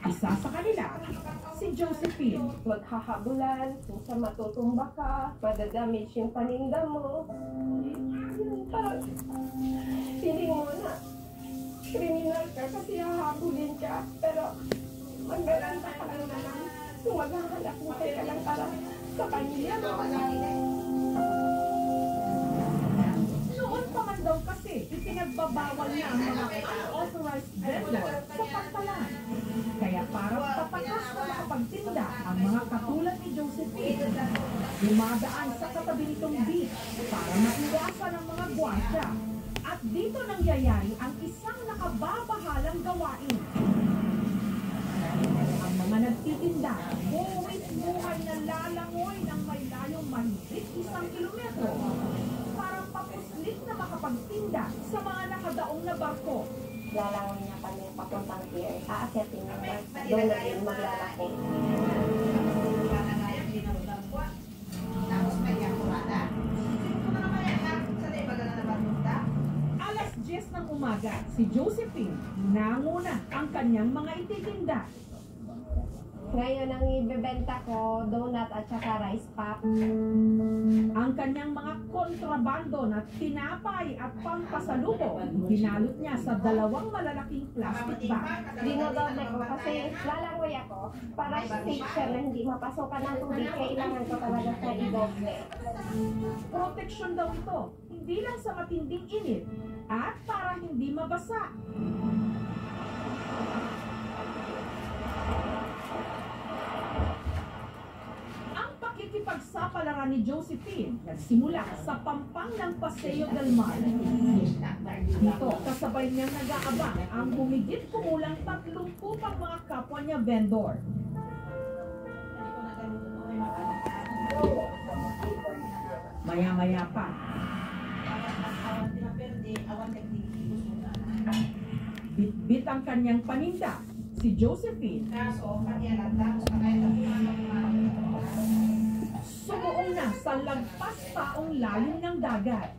Isa sa kanila, si Josephine. Maghahabulan, minsan matutumba ka, madadamage yung paninda mo. Parang feeling mo na kriminal ka kasi hahabulin ka. Pero maggalanta ka lang naman kung maghahanap buhay ka lang para sa pamilya mo. Noon pa man daw kasi, ipinagbabawal na ang mga unauthorized vendor sa pantalan. Kaya para papatas na makapagtinda ang mga katulad ni Josephine, dumadaan sa katabi nitong beach para maiwasan ang mga gwardya. At dito nangyayari ang isang nakababahalang gawain. Ang mga nagtitinda, buwis-buhay na lalangoy ng may layong mahigit 1 kilometro para papuslit na makapagtinda sa mga nakadaong na barko. Lalangoy na kami papuntang pier. Aakyatin yung barko. Doon na din maglalaki. Alas 10 ng umaga, si Josephine nanguna ang kanyang mga ititinda. Ngayon ang ibebenta ko, donut at saka rice pop. Ang kanyang mga kontrabando na tinapay at pampasalubong, binalot niya sa 2 malalaking plastic bag. Dinodoble ko kasi lalangoy ako para safe siya na hindi mapasokan ng tubig. Kailangan ko talaga sa idoble. Proteksyon daw ito, hindi lang sa matinding init at para hindi mabasa. Ang pakikipagsapalaran ni Josephine nagsimula sa pampang ng Paseo del Mar. Dito, kasabay niyang nag-aabang ang humigit kumulang 30 pang mga kapwa niya vendor. Maya-maya pa, bit-bit ang kanyang paninda, si Josephine. Sumuong na sa lagpas taong lalim ng dagat.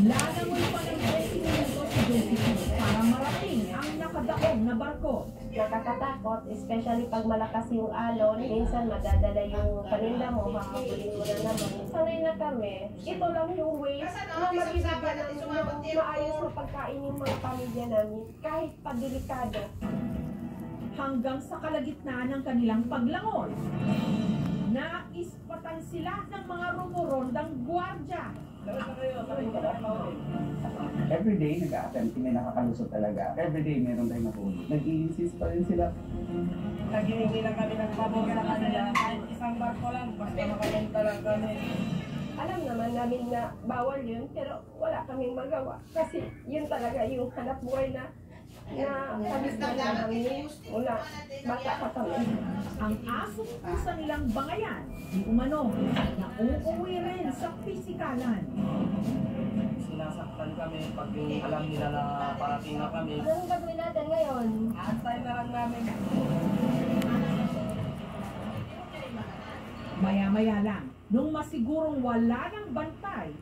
Lalangoy pa ng 20 minutos si Josephine para marating ang nakadaong na barko. Nakakatakot, especially pag malakas yung alon. Minsan madadala yung paninda mo, makakabulin mo na naman. Sanay na kami. Ito lang yung way na mabibigyan namin ng maayos na pagkain yung mga pamilya namin. Kahit padelikado. Hanggang sa kalagitnaan ng kanilang paglangoy, naispatan sila ng mga rumorondang gwardya. Everyday nag-a-attempt, may nakakalusot talaga. Everyday meron tayong natulog. Nag-i-insist pa rin sila. Naghihingi lang kami ng pabor sa kanila. Kahit isang barko lang, basta makabenta lang kami. Alam naman namin na bawal yun, pero wala kaming magawa. Kasi yun talaga yung hanap buhay na kami na namin mula bata pa kami. Ang asong pusa nilang bangayan, di umano, na uuwi rin sa pisikalan. Sinasaktan kami pag yung alam nila na parating na kami. Anong gagawin natin ngayon? Antay na lang namin. Maya-maya lang, nung masigurong wala ng bantay,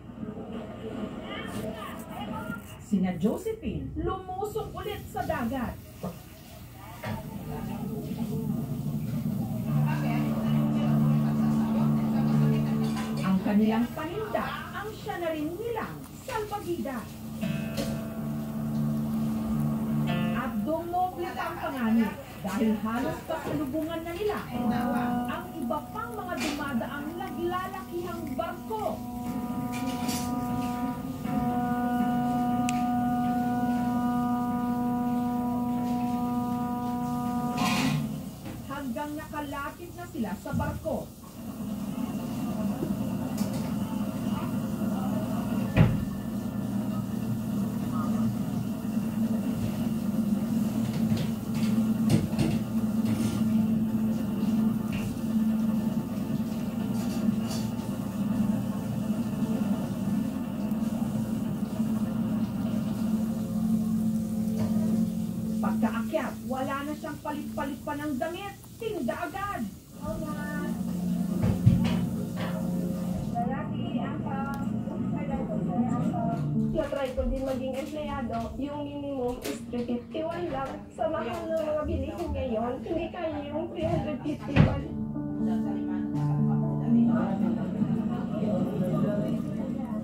sina Josephine lumusong ulit sa dagat. Ang kanilang paninda ang siya na rin nilang salbagida. At dumoble pa ang panganib dahil halos kasalubungan na nila ang iba pang mga dumadaang naglalakihang barko. Hanggang nakalapit na sila sa barko. Pagkaakyat, wala na siyang palit-palit pa ng damit, tinda agad. na-try ko din maging empleyado, yung minimum is 351 lang. Sa mahal ng mga bilihin ngayon, hindi kaya yung 351.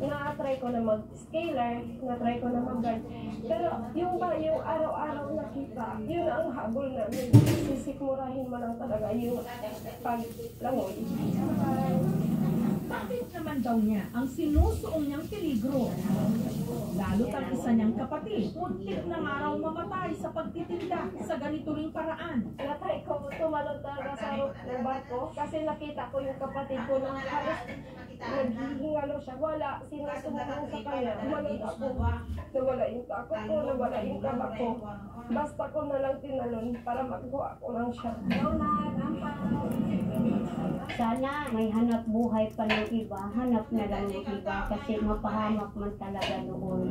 Na-try ko na mag-scaler, na-try ko na mag-guard. Pero yung araw-araw na kita, yun ang habol namin. Sisikmurahin mo lang talaga yung paglangoy. Bakit naman daw niya ang sinusuong niyang peligro? Lalo't ang isa niyang kapatid, muntik na nga raw mamatay sa pagtitinda sa ganito ring paraan. Natry ko tumalon talaga sa roof ng barko kasi nakita ko yung kapatid ko na halos naghihingalo siya. Wala, sinusubukan sa kanya. Tumalon ako. Nawala yung takot ko, nawala yung kaba ko. Basta ko na lang tinalon para magkuha ko ng siya. Sana may hanap buhay pa ng iba, hanap na lang ng iba kasi mapahamak man talaga noon.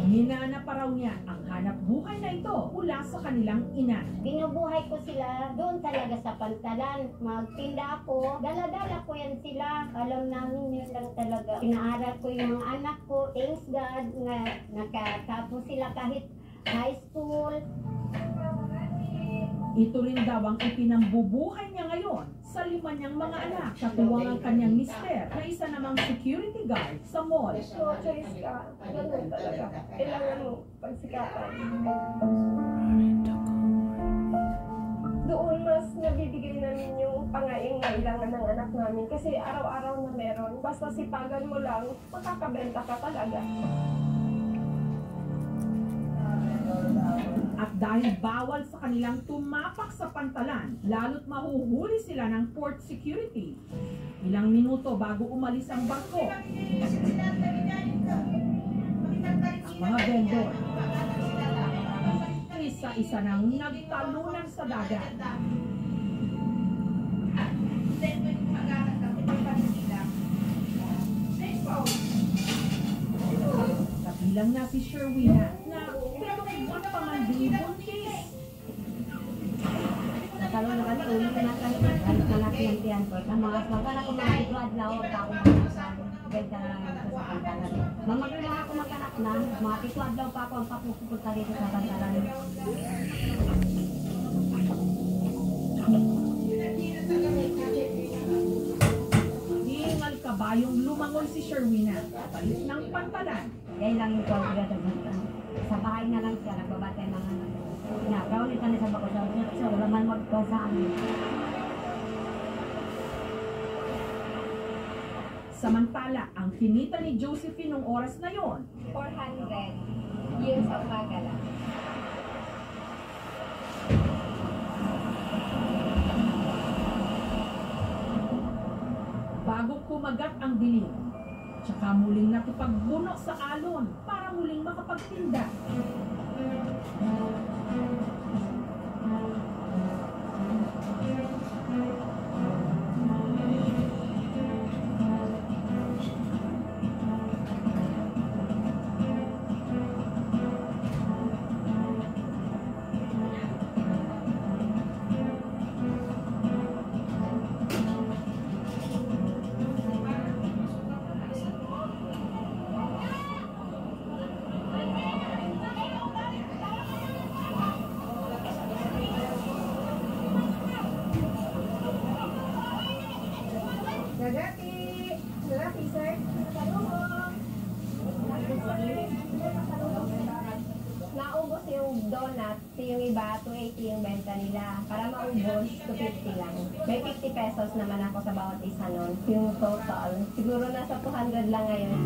Hinana pa raw niya ang hanap buhay na ito mula sa kanilang ina. Binubuhay ko sila doon talaga sa Pantalan. Magtinda ako, dala-dala ko yan sila. Alam namin yun lang talaga. Pinaaral ko yung mga anak ko. Thanks God na nakatapos sila kahit high school. Ito rin daw ang ipinambubuhay niya ngayon sa 5 niyang mga anak. Katuwang ang kanyang mister na isa namang security guard sa mall. No choice ka. Ganun talaga. Kailangan mo pagsikatan. Doon mas nabibigay namin yung pangailangan ng anak namin kasi araw-araw na meron. Basta sipagan mo lang, makakabenta ka talaga. At dahil bawal sa kanilang tumapak sa Pantalan, lalo't mahuhuli sila ng port security. Ilang minuto bago umalis ang barko, ang mga vendor, isa-isa nang nagtalunan sa dagat. Kabilang na si Sherwina na pinagbubuan pa man din buntis. Natalong na kami, ulit na kami. Galit na natin yung tiyan ko. Ang mga magkana ko mga idlo-adlaw, ako benta na lang dito sa Pantalan. Mamagana ako magkanak na, mga pito-adlaw pa ako ang papupunta dito sa Pantalan. Hingal kabayong lumangoy si Sherwina, palit ng Pantalan. Yan lang yung kwalidad ng Pantalan. Sa bahay na lang siya, nagbabatay ng ano. Nakaulit ka na sa bako sa wala man magkaw sa amin. Samantala, ang kinita ni Josephine nung oras na yon, 400 years sa umaga lang. bago kumagat ang dilim. Tsaka muling nakipagbuno sa alon para muling makapagtinda. Nagati, sir. Naubos yung donut, yung iba, 280 yung benta nila. Para maubos, 250 lang. May 50 pesos naman ako sa bawat isa nun. Yung total, siguro nasa 200 lang ngayon.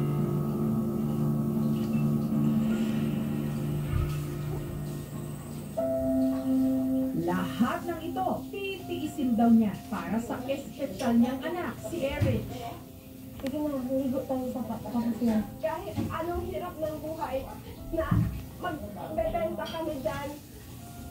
Lahat ng ito, titiisin daw niya para sa espesyal niyang anak, si Eric. Sige na, ligo tayo sa tapos na. Kahit anong hirap ng buhay na magbebenta kami dyan,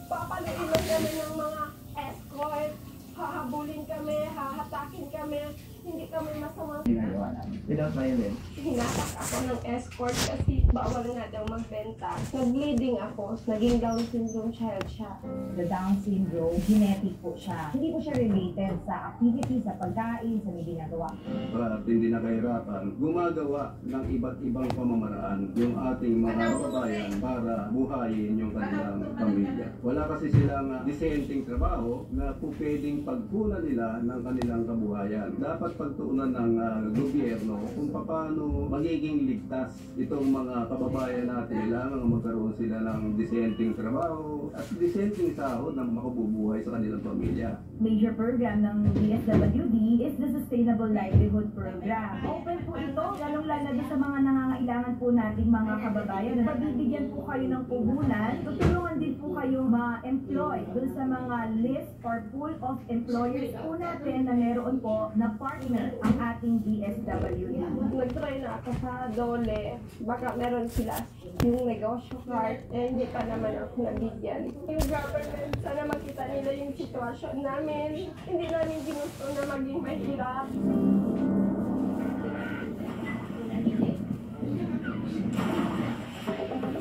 papaluin lang kami ng mga escort, hahabulin kami, hahatakin kami, hindi kami masama. Ginagawa namin. Without violence. Hinatak ako ng escort kasi bawal nga daw magbenta. Nag-bleeding ako, naging Down syndrome child siya. The Down syndrome, genetic po siya. Hindi po siya related sa activity, sa pagkain, sa may ginagawa. Para hindi na kahirapan, gumagawa ng iba't ibang pamamaraan yung ating mga kababayan para buhayin yung kanilang pamilya. Wala kasi silang disenteng trabaho na po pwedeng pagkunan nila ng kanilang kabuhayan. Dapat pagtuunan ng gobyerno kung paano magiging ligtas itong mga kababayan natin. Kailangan magkaroon sila ng disenteng trabaho at disenteng sahod na makabubuhay sa kanilang pamilya. Major program ng DSWD is the Sustainable Livelihood Program. Open po ito, lalong-lalo na sa mga nangangailangan po nating mga kababayan. Mabibigyan po kayo ng puhunan, tutulungan din po kayo ma-employ dun sa mga list or pool of employers po natin na meron po na partner ang ating DSWD. Nag-try na ako sa Dole, baka meron sila yung negosyo card, hindi pa naman ako nabigyan. Yung government, sana makita nila yung sitwasyon namin. Hindi namin ginusto na maging mahirap.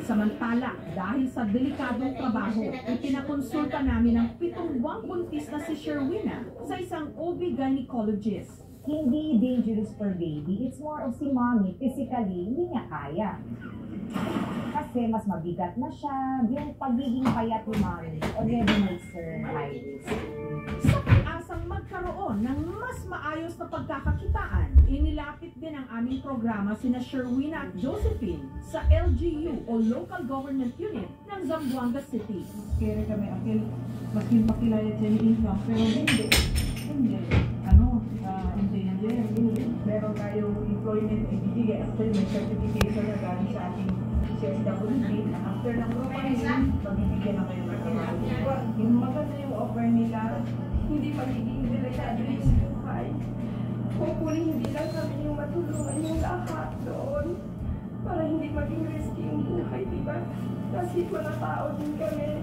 Samantala, dahil sa delikadong trabaho, ipinakonsulta namin ang 7 buwang buntis na si Sherwina sa isang OB-gynecologist. Hindi dangerous for baby, it's more of si mommy, physically, hindi niya kaya. Kasi mas mabigat na siya, yung pagiging payat ni mommy already makes her high risk. Sa pag-asang magkaroon ng mas maayos na pagkakakitaan, inilapit din ang aming programa sina Sherwina at Josephine sa LGU o Local Government Unit ng Zamboanga City. Kaya kami akil, maski makilala dyan yung income, pero hindi. Hindi. Meron tayong employment ibibigay. Actually, may certification na galing sa ating CSWD na after ng profiling, magbibigyan na kayo ng trabaho. Yung maganda yung offer nila, Hindi magiging delikado yung buhay. Hopefully, hindi lang kami yung matulungan yung lahat doon. Para hindi maging risky yung buhay, diba? Kasi mga tao din kami.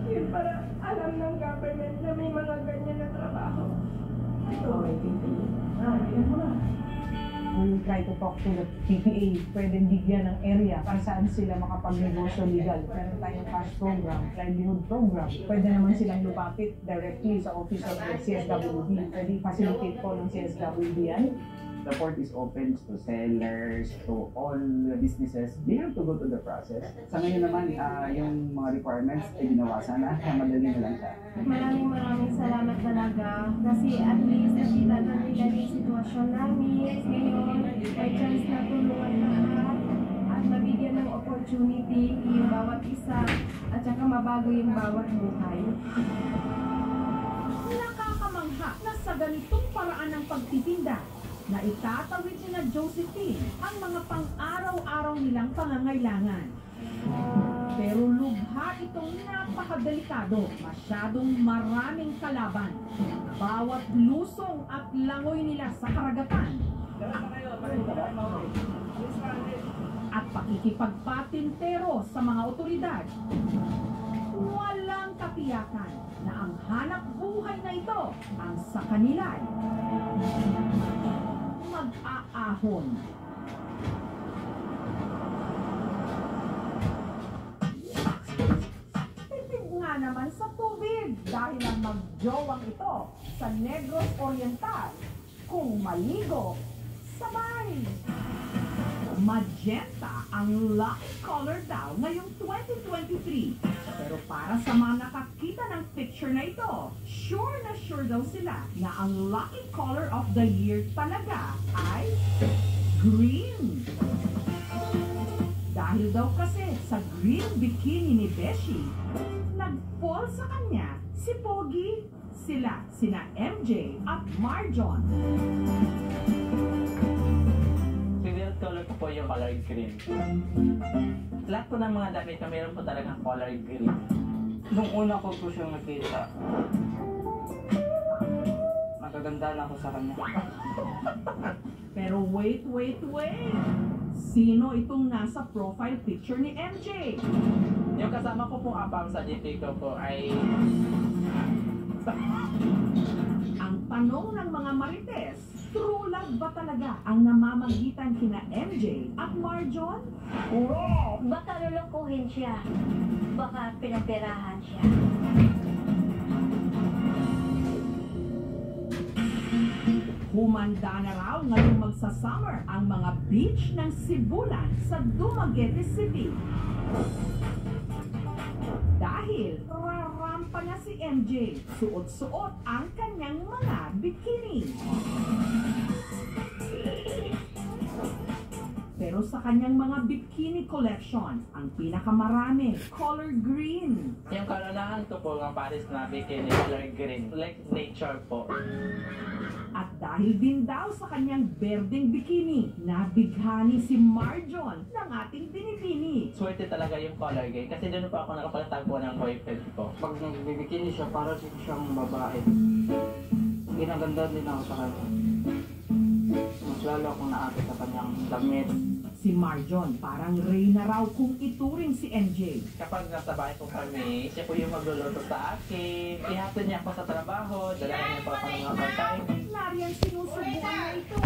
Yun para alam ng government na may mga ganyan na trabaho. bigyan mo na. We will try to talk to the PPA, pwedeng bigyan ng area para saan sila makapagnegosyo legal. Meron tayong cash program, livelihood program. Pwede naman silang lupapit directly sa office of the CSWD. Pwede facilitate po ng CSWD yan. The port is open to sellers, to all businesses. They have to go to the process. Sa ngayon naman, yung mga requirements ay binawasan na. Madali na lang siya. Maraming salamat talaga kasi at least nakita na nila yung sitwasyon namin. Ngayon, may chance na tulungan lahat at mabigyan ng opportunity yung bawat isa at saka mabago yung bawat buhay. Nakakamangha na sa ganitong paraan ng pagtitinda na itatawid ni na Josephine ang mga pang-araw-araw nilang pangangailangan. Pero lubha itong napakadelikado, masyadong maraming kalaban. Bawat lusong at langoy nila sa karagatan at pakikipagpatintero sa mga otoridad, walang katiyakan na ang hanap buhay na ito ang sa kanila mag-aahon. Tipid nga naman sa tubig dahil ang magjowang ito sa Negros Oriental kung maligo sabay. Magenta ang lucky color daw ngayong 2023. Pero para sa mga nakakita ng picture na ito, sure daw sila na ang lucky color of the year talaga ay green. Dahil daw kasi sa green bikini ni Beshi, nag-fall sa kanya si Pogi, sina MJ at Marjon. Favorite color ko po yung color green. Lahat po ng mga damit na meron po talagang color green. Nung una ko po siyang nakita, magaganda na ako sa kanya. Pero wait. Sino itong nasa profile picture ni MJ? Yung kasama ko pong abang sa GT ko po ay... Ang tanong ng mga marites, True love ba talaga ang namamagitan kina MJ at Marjon? Baka lulukuhin siya. Baka pinapirahan siya. Humanda na raw ngayong magsa-summer ang mga beach ng Sibulan sa Dumaguete City. Dahil rarampa na si MJ, suot-suot ang kanyang mga bikini. Pero sa kanyang mga bikini collection, ang pinakamarami, color green. Yung karanahan ko po ng Paris na bikini color green, like nature po. At dahil din daw sa kanyang berdeng bikini, nabighani si Marjon ng ating pinipini. Swerte talaga yung color green kasi doon po ako nakapagtagpo ng boyfriend ko. Pag nagbibikini siya, para siyang babae. Ginaganda din ako sa kanya. Mas lalo akong naakit sa kanyang damit. Si Marjon parang reyna raw kung ituring si MJ. Kapag nasa bahay po kami, siya po yung magluluto sa akin. Ihatid niya ako sa trabaho, dalahan niya po ako ng mga pagkain. Nariyan sinusubukan na ito